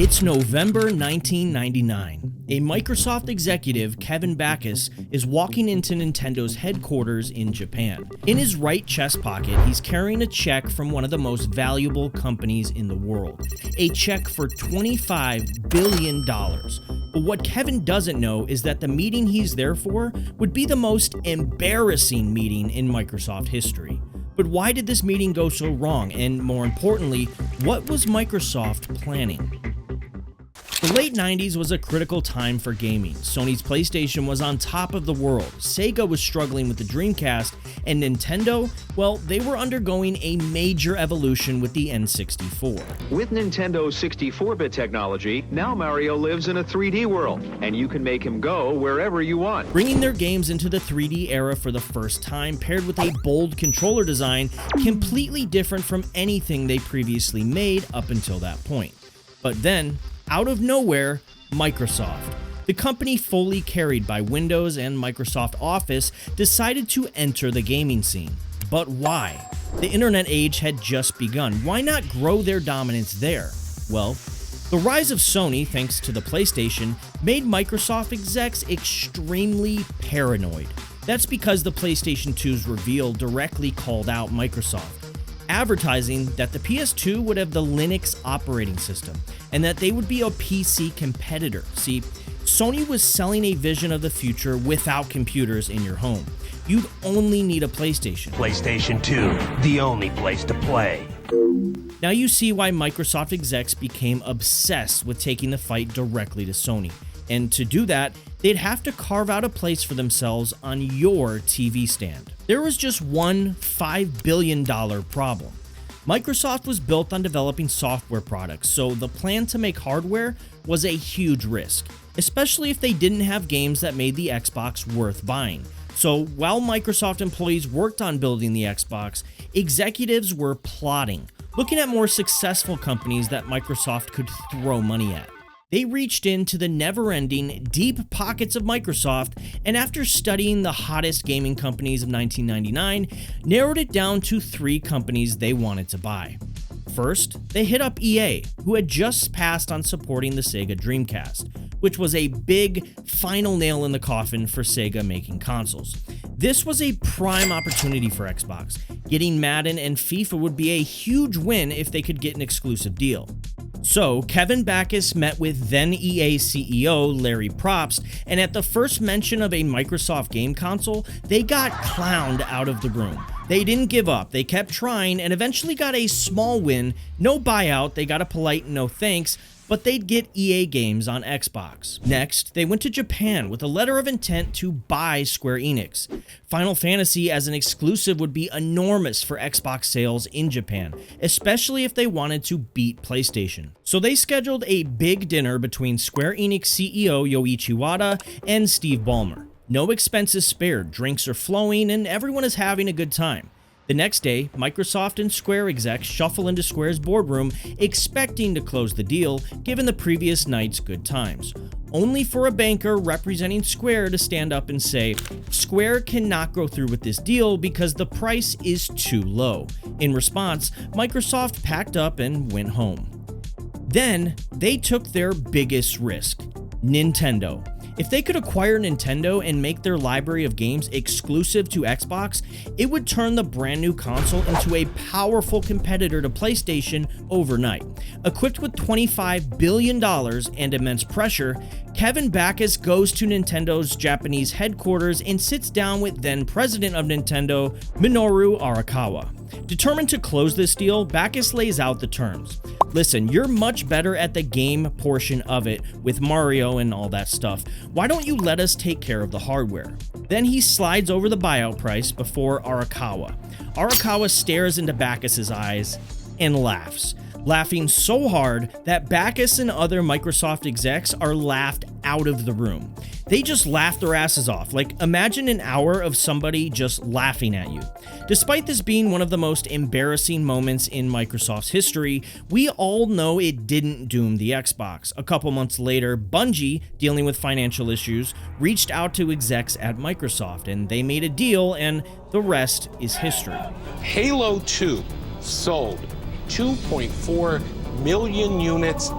It's November 1999. A Microsoft executive, Kevin Backus, is walking into Nintendo's headquarters in Japan. In his right chest pocket, he's carrying a check from one of the most valuable companies in the world. A check for $25 billion. But what Kevin doesn't know is that the meeting he's there for would be the most embarrassing meeting in Microsoft history. But why did this meeting go so wrong? And more importantly, what was Microsoft planning? The late 90s was a critical time for gaming. Sony's PlayStation was on top of the world, Sega was struggling with the Dreamcast, and Nintendo, well, they were undergoing a major evolution with the N64. With Nintendo's 64-bit technology, now Mario lives in a 3D world, and you can make him go wherever you want. Bringing their games into the 3D era for the first time, paired with a bold controller design, completely different from anything they previously made up until that point. But then, out of nowhere, Microsoft, the company fully carried by Windows and Microsoft Office, decided to enter the gaming scene. But why? The internet age had just begun. Why not grow their dominance there? Well, the rise of Sony, thanks to the PlayStation, made Microsoft execs extremely paranoid. That's because the PlayStation 2's reveal directly called out Microsoft, advertising that the PS2 would have the Linux operating system and that they would be a PC competitor. See, Sony was selling a vision of the future without computers in your home. You'd only need a PlayStation. PlayStation 2, the only place to play. Now you see why Microsoft execs became obsessed with taking the fight directly to Sony. And to do that, they'd have to carve out a place for themselves on your TV stand. There was just one $5 billion problem. Microsoft was built on developing software products, so the plan to make hardware was a huge risk, especially if they didn't have games that made the Xbox worth buying. So while Microsoft employees worked on building the Xbox, executives were plotting, looking at more successful companies that Microsoft could throw money at. They reached into the never-ending, deep pockets of Microsoft, and after studying the hottest gaming companies of 1999, narrowed it down to 3 companies they wanted to buy. First, they hit up EA, who had just passed on supporting the Sega Dreamcast, which was a big, final nail in the coffin for Sega making consoles. This was a prime opportunity for Xbox. Getting Madden and FIFA would be a huge win if they could get an exclusive deal. So, Kevin Backus met with then EA CEO Larry Probst, and at the first mention of a Microsoft game console, they got clowned out of the room. They didn't give up, they kept trying, and eventually got a small win. No buyout, they got a polite no thanks, but they'd get EA games on Xbox. Next, they went to Japan with a letter of intent to buy Square Enix. Final Fantasy as an exclusive would be enormous for Xbox sales in Japan, especially if they wanted to beat PlayStation. So they scheduled a big dinner between Square Enix CEO Yoichi Wada and Steve Ballmer. No expenses spared, drinks are flowing, and everyone is having a good time. The next day, Microsoft and Square execs shuffle into Square's boardroom, expecting to close the deal given the previous night's good times, only for a banker representing Square to stand up and say, Square cannot go through with this deal because the price is too low. In response, Microsoft packed up and went home. Then, they took their biggest risk, Nintendo. If they could acquire Nintendo and make their library of games exclusive to Xbox, it would turn the brand new console into a powerful competitor to PlayStation overnight. Equipped with $25 billion and immense pressure, Kevin Backus goes to Nintendo's Japanese headquarters and sits down with then president of Nintendo, Minoru Arakawa. Determined to close this deal, Backus lays out the terms. Listen, you're much better at the game portion of it with Mario and all that stuff. Why don't you let us take care of the hardware? Then he slides over the buyout price before Arakawa. Arakawa stares into Backus's eyes and laughs. Laughing so hard that Backus and other Microsoft execs are laughed out of the room. They just laugh their asses off. Like, imagine an hour of somebody just laughing at you. Despite this being one of the most embarrassing moments in Microsoft's history, we all know it didn't doom the Xbox. A couple months later, Bungie, dealing with financial issues, reached out to execs at Microsoft, and they made a deal, and the rest is history. Halo 2 sold 2.4 million units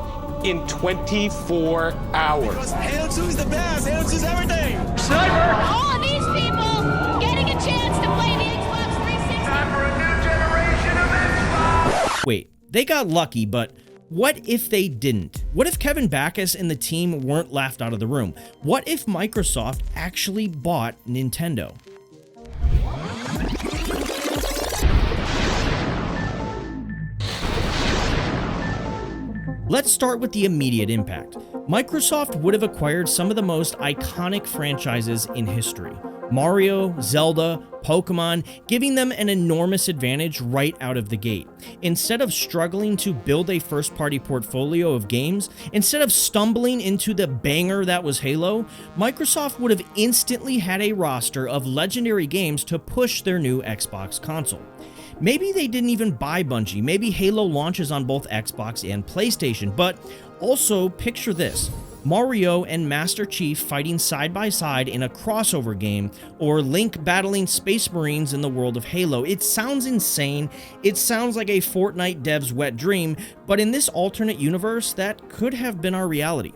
in 24 hours. Because Halo 2 is the best. Halo 2 is everything. All of these people getting a chance to play the Xbox 360. Time for a new generation of Xbox! Wait, they got lucky, but what if they didn't? What if Kevin Backus and the team weren't laughed out of the room? What if Microsoft actually bought Nintendo? Let's start with the immediate impact. Microsoft would have acquired some of the most iconic franchises in history. Mario, Zelda, Pokemon, giving them an enormous advantage right out of the gate. Instead of struggling to build a first-party portfolio of games, instead of stumbling into the banger that was Halo, Microsoft would have instantly had a roster of legendary games to push their new Xbox console. Maybe they didn't even buy Bungie, maybe Halo launches on both Xbox and PlayStation, but also picture this. Mario and Master Chief fighting side by side in a crossover game, or Link battling Space Marines in the world of Halo. It sounds insane, it sounds like a Fortnite dev's wet dream, but in this alternate universe, that could have been our reality.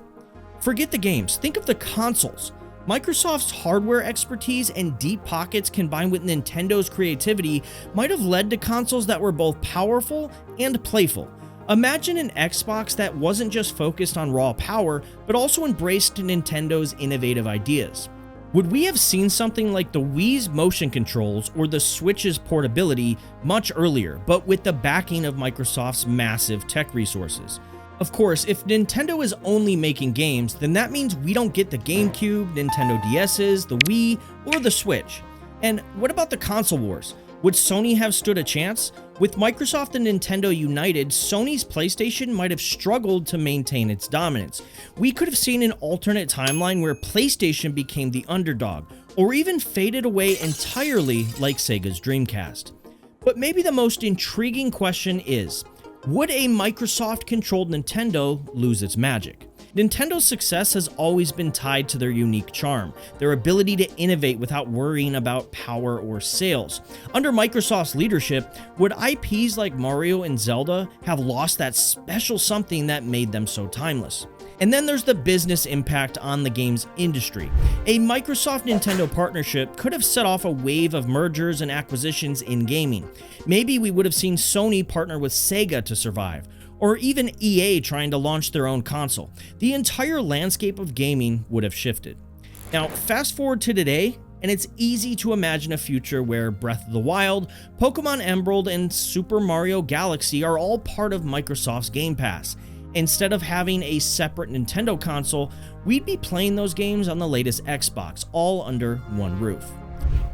Forget the games, think of the consoles. Microsoft's hardware expertise and deep pockets combined with Nintendo's creativity might have led to consoles that were both powerful and playful. Imagine an Xbox that wasn't just focused on raw power, but also embraced Nintendo's innovative ideas. Would we have seen something like the Wii's motion controls or the Switch's portability much earlier, but with the backing of Microsoft's massive tech resources? Of course, if Nintendo is only making games, then that means we don't get the GameCube, Nintendo DS's, the Wii, or the Switch. And what about the console wars? Would Sony have stood a chance? With Microsoft and Nintendo united, Sony's PlayStation might have struggled to maintain its dominance. We could have seen an alternate timeline where PlayStation became the underdog, or even faded away entirely like Sega's Dreamcast. But maybe the most intriguing question is, would a Microsoft-controlled Nintendo lose its magic? Nintendo's success has always been tied to their unique charm, their ability to innovate without worrying about power or sales. Under Microsoft's leadership, would IPs like Mario and Zelda have lost that special something that made them so timeless? And then there's the business impact on the games industry. A Microsoft-Nintendo partnership could have set off a wave of mergers and acquisitions in gaming. Maybe we would have seen Sony partner with Sega to survive, or even EA trying to launch their own console. The entire landscape of gaming would have shifted. Now, fast forward to today, and it's easy to imagine a future where Breath of the Wild, Pokemon Emerald, and Super Mario Galaxy are all part of Microsoft's Game Pass. Instead of having a separate Nintendo console, we'd be playing those games on the latest Xbox, all under one roof.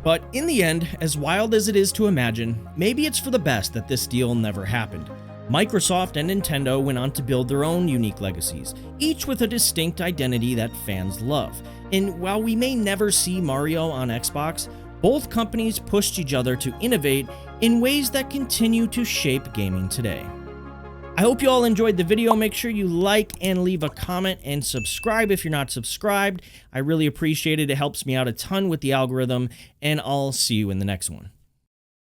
But in the end, as wild as it is to imagine, maybe it's for the best that this deal never happened. Microsoft and Nintendo went on to build their own unique legacies, each with a distinct identity that fans love. And while we may never see Mario on Xbox, both companies pushed each other to innovate in ways that continue to shape gaming today. I hope you all enjoyed the video. Make sure you like and leave a comment and subscribe if you're not subscribed. I really appreciate it. It helps me out a ton with the algorithm, and I'll see you in the next one.